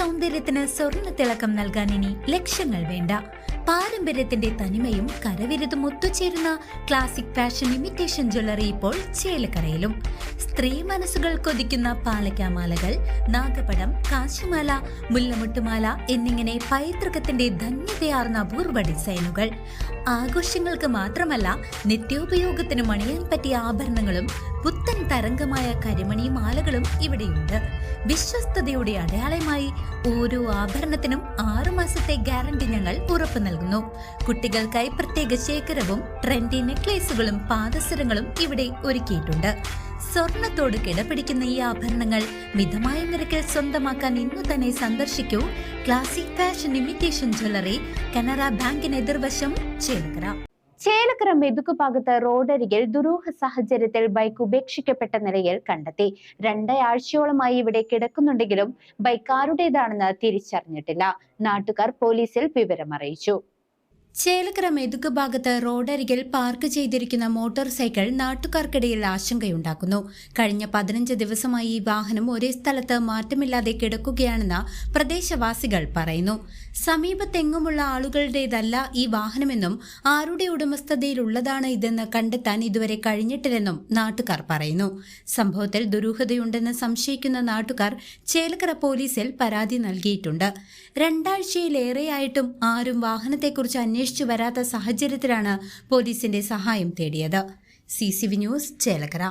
സൗന്ദര്യത്തിന് സ്വർണ്ണ തിളക്കം നൽകാൻ ഇനി ലക്ഷങ്ങൾ വേണ്ട. പാരമ്പര്യത്തിന്റെ തനിമയും കരവിരുതും ഒത്തുചേരുന്ന ക്ലാസിക് ഫാഷൻ ഇമിറ്റേഷൻ ജ്വല്ലറി ഇപ്പോൾ ചേലക്കരയിലും. സ്ത്രീ മനസ്സുകൾ കൊതിക്കുന്ന പാലക്കാമാലകൾ, നാഗപടം, കാശിമാല, മുല്ലമുട്ടുമാല എന്നിങ്ങനെ പൈതൃകത്തിന്റെ ധന്യതയാർന്ന അപൂർവ ഡിസൈനുകൾ. ആഘോഷങ്ങൾക്ക് മാത്രമല്ല, നിത്യോപയോഗത്തിന് മണിയാൻ പറ്റിയ ആഭരണങ്ങളും പുത്തൻ തരംഗമായ കരിമണി മാലകളും ഇവിടെയുണ്ട്. വിശ്വസ്തയുടെ അടയാളമായി ഓരോ ആഭരണത്തിനും 6 മാസത്തെ ഗ്യാരണ്ടി ഞങ്ങൾ ഉറപ്പു നൽകുന്നു. കുട്ടികൾക്കായി പ്രത്യേക ശേഖരവും ട്രെൻഡി നെക്ലേസുകളും പാദസരങ്ങളും ഇവിടെ ഒരുക്കിയിട്ടുണ്ട്. സ്വർണത്തോട് കിടപിടിക്കുന്ന ഈ ആഭരണങ്ങൾ മിതമായ നിരക്കിൽ സ്വന്തമാക്കാൻ ഇന്നു തന്നെ സന്ദർശിക്കൂ classic fashion imitation jewellery, Canara ബാങ്കിന് എതിർവശം, ചേലക്കര. ചേലക്കര മെതുക്കുഭാഗത്ത് റോഡരികിൽ ദുരൂഹ സാഹചര്യത്തിൽ ബൈക്ക് ഉപേക്ഷിക്കപ്പെട്ട നിലയിൽ കണ്ടെത്തി. 2 ആഴ്ചയോളമായി ഇവിടെ കിടക്കുന്നുണ്ടെങ്കിലും ബൈക്ക് ആരുടേതാണെന്ന് തിരിച്ചറിഞ്ഞിട്ടില്ല. നാട്ടുകാർ പോലീസിൽ വിവരമറിയിച്ചു. ചേലക്കര മെതുക്ക് ഭാഗത്ത് റോഡരികിൽ പാർക്ക് ചെയ്തിരിക്കുന്ന മോട്ടോർ സൈക്കിൾ നാട്ടുകാർക്കിടയിൽ ആശങ്കയുണ്ടാക്കുന്നു. കഴിഞ്ഞ 15 ദിവസമായി ഈ വാഹനം ഒരേ സ്ഥലത്ത് മാറ്റമില്ലാതെ കിടക്കുകയാണെന്ന് പ്രദേശവാസികൾ പറയുന്നു. സമീപത്തെങ്ങുമുള്ള ആളുകളുടേതല്ല ഈ വാഹനമെന്നും ആരുടെ ഉടമസ്ഥതയിലുള്ളതാണ് ഇതെന്ന് കണ്ടെത്താൻ ഇതുവരെ കഴിഞ്ഞിട്ടില്ലെന്നും നാട്ടുകാർ പറയുന്നു. സംഭവത്തിൽ ദുരൂഹതയുണ്ടെന്ന് സംശയിക്കുന്ന നാട്ടുകാർ ചേലക്കര പോലീസിൽ പരാതി നൽകിയിട്ടുണ്ട്. 2 ആഴ്ചയിലേറെയായിട്ടും ആരും വാഹനത്തെക്കുറിച്ച് അന്വേഷിച്ചു വരാത്ത സാഹചര്യത്തിലാണ് പോലീസിന്റെ സഹായം തേടിയത്. CCV news, Chelakkara.